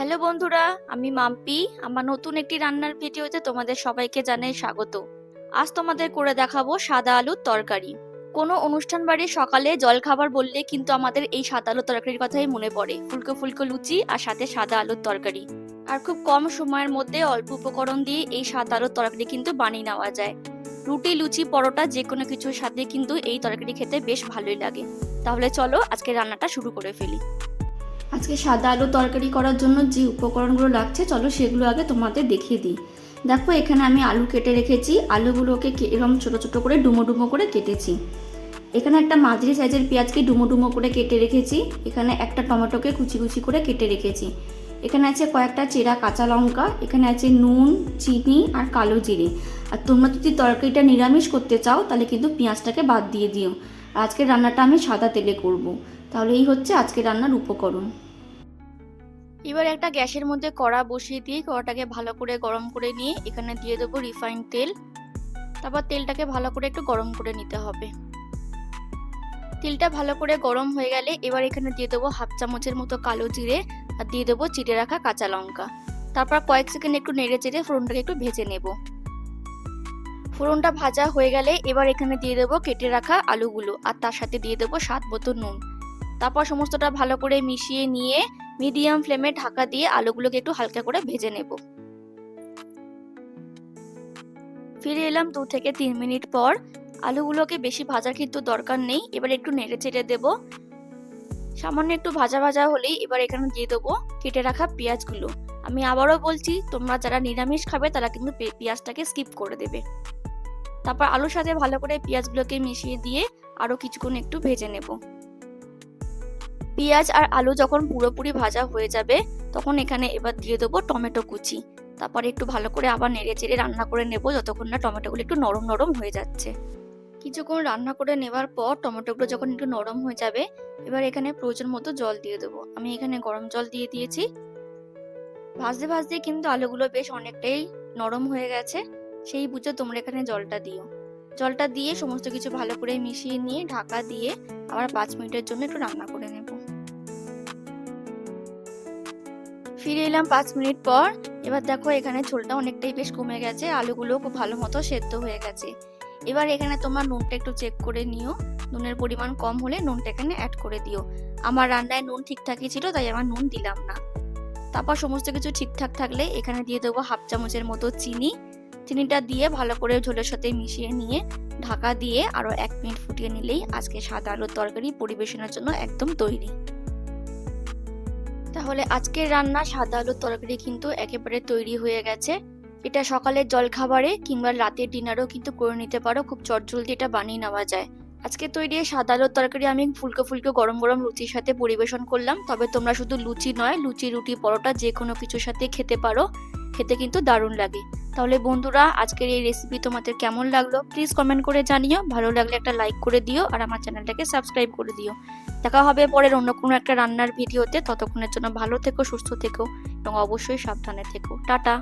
Hello বন্ধুরা, আমি মাম্পি। আমার নতুন একটি রান্নার ভিডিওতে তোমাদের সবাইকে জানাই স্বাগত। আজ তোমাদের করে দেখাবো সাদা আলুর তরকারি। কোনো অনুষ্ঠান বাড়ির সকালে জলখাবার বললে কিন্তু আমাদের এই সাদা আলুর তরকারির কথাই মনে পড়ে। ফুলকো ফুলকো লুচি আর সাথে সাদা আলুর তরকারি। আর খুব কম সময়ের মধ্যে অল্প উপকরণ দিয়ে এই সাদা আলুর তরকারি কিন্তু বানিয়ে নেওয়া যায়। রুটি, লুচি, পরোটা যে কোনো কিছুর সাথে কিন্তু এই তরকারি খেতে বেশ ভালোই লাগে। তাহলে চলো আজকে রান্নাটা শুরু করে ফেলি। আজকে সাদা আলু তরকারি করার জন্য যে উপকরণগুলো লাগছে চলো সেগুলো আগে তোমাদের দেখিয়ে দিই। দেখো, এখানে আমি আলু কেটে রেখেছি। আলুগুলোকে এরকম ছোটো ছোটো করে ডুমো ডুমো করে কেটেছি। এখানে একটা মাঝারি সাইজের পেঁয়াজকে ডুমো ডুমো করে কেটে রেখেছি। এখানে একটা টমেটোকে কুচি কুচি করে কেটে রেখেছি। এখানে আছে কয়েকটা চেরা কাঁচা লঙ্কা। এখানে আছে নুন, চিনি আর কালো জিরে। আর তোমরা যদি তরকারিটা নিরামিষ করতে চাও তাহলে কিন্তু পেঁয়াজটাকে বাদ দিয়ে দিও। আজকের রান্নাটা আমি সাদা তেলে করব। তাহলে এই হচ্ছে আজকের রান্নার উপকরণ। এবার একটা গ্যাসের মধ্যে কড়া বসিয়ে দিয়ে কড়াটাকে ভালো করে গরম করে নিয়ে এখানে দিয়ে দেবো রিফাইন্ড তেল। তারপর তেলটাকে ভালো করে একটু গরম করে নিতে হবে। তেলটা ভালো করে গরম হয়ে গেলে এবার এখানে দিয়ে দেবো হাফ চামচের মতো কালো জিরে আর দিয়ে দেবো চিড়ে রাখা কাঁচা লঙ্কা। তারপর কয়েক সেকেন্ড একটু নেড়ে চেড়ে ফোড়নটাকে একটু ভেজে নেব। ফোড়নটা ভাজা হয়ে গেলে এবার এখানে দিয়ে দেবো কেটে রাখা আলুগুলো আর তার সাথে দিয়ে দেবো স্বাদ মতো নুন। তারপর সমস্তটা ভালো করে মিশিয়ে নিয়ে মিডিয়াম ফ্লেমে ঢাকা দিয়ে আলুগুলোকে একটু হালকা করে ভেজে নেব। ফিরে এলাম 2 থেকে 3 মিনিট পর। আলুগুলোকে বেশি ভাজার কিন্তু দরকার নেই। এবার একটু নেড়ে চেড়ে দেব। সামান্য একটু ভাজা ভাজা হলেই এবার এখানে দিয়ে দেবো কেটে রাখা পেঁয়াজগুলো। আমি আবারও বলছি, তোমরা যারা নিরামিষ খাবে তারা কিন্তু পেঁয়াজটাকে স্কিপ করে দেবে। তারপর আলুর সাথে ভালো করে পেঁয়াজগুলোকে মিশিয়ে দিয়ে আরো কিছুক্ষণ একটু ভেজে নেব। পেঁয়াজ আর আলু যখন পুরোপুরি ভাজা হয়ে যাবে তখন এখানে এবার দিয়ে দেবো টমেটো কুচি। তারপর একটু ভালো করে আবার নেড়ে চেড়ে রান্না করে নেব যতক্ষণ না টমেটোগুলো একটু নরম নরম হয়ে যাচ্ছে। কিছুক্ষণ রান্না করে নেবার পর টমেটোগুলো যখন একটু নরম হয়ে যাবে এবার এখানে প্রয়োজন মতো জল দিয়ে দেবো। আমি এখানে গরম জল দিয়ে দিয়েছি। ভাজতে ভাজতে কিন্তু আলুগুলো বেশ অনেকটাই নরম হয়ে গেছে, সেই বুঝে তোমরা এখানে জলটা দিও। জলটা দিয়ে সমস্ত কিছু ভালো করে মিশিয়ে নিয়ে ঢাকা দিয়ে আবার 5 মিনিটের জন্য একটু রান্না করে নেব। ফিরে এলাম 5 মিনিট পর। এবার দেখো এখানে ঝোলটা অনেকটাই বেশ কমে গেছে, আলুগুলো খুব ভালো মতো সেদ্ধ হয়ে গেছে। এবার এখানে তোমার নুনটা একটু চেক করে নিও। নুনের পরিমাণ কম হলে নুনটা এখানে অ্যাড করে দিও। আমার রান্নায় নুন ঠিকঠাকই ছিল তাই আমার নুন দিলাম না। তারপর সমস্ত কিছু ঠিকঠাক থাকলে এখানে দিয়ে দেবো হাফ চামচের মতো চিনি। চিনিটা দিয়ে ভালো করে ঝোলের সাথে মিশিয়ে নিয়ে ঢাকা দিয়ে আরো 1 মিনিট ফুটিয়ে নিলেই আজকে সাদা আলুর তরকারি পরিবেশনের জন্য একদম তৈরি। তাহলে আজকের রান্না সাদা আলুর তরকারি কিন্তু একেবারে তৈরি হয়ে গেছে। এটা সকালের জলখাবারে কিংবা রাতের ডিনারও কিন্তু করে নিতে পারো, খুব চটজলদি এটা বানিয়ে নেওয়া যায়। আজকে তৈরি সাদা আলুর তরকারি আমি ফুলকো ফুলকো গরম গরম লুচির সাথে পরিবেশন করলাম। তবে তোমরা শুধু লুচি নয়, লুচি, রুটি, পরোটা যে কোনো কিছুর সাথে খেতে পারো, খেতে কিন্তু দারুণ লাগে। তাহলে বন্ধুরা, আজকের এই রেসিপি তোমাদের কেমন লাগলো প্লিজ কমেন্ট করে জানিও। ভালো লাগলে একটা লাইক করে দিও আর আমার চ্যানেলটাকে সাবস্ক্রাইব করে দিও। দেখা হবে পরের অন্য কোনো একটা রান্নার ভিডিওতে। ততক্ষণের জন্য ভালো থেকো, সুস্থ থেকো এবং অবশ্যই সাবধানে থেকো। টাটা।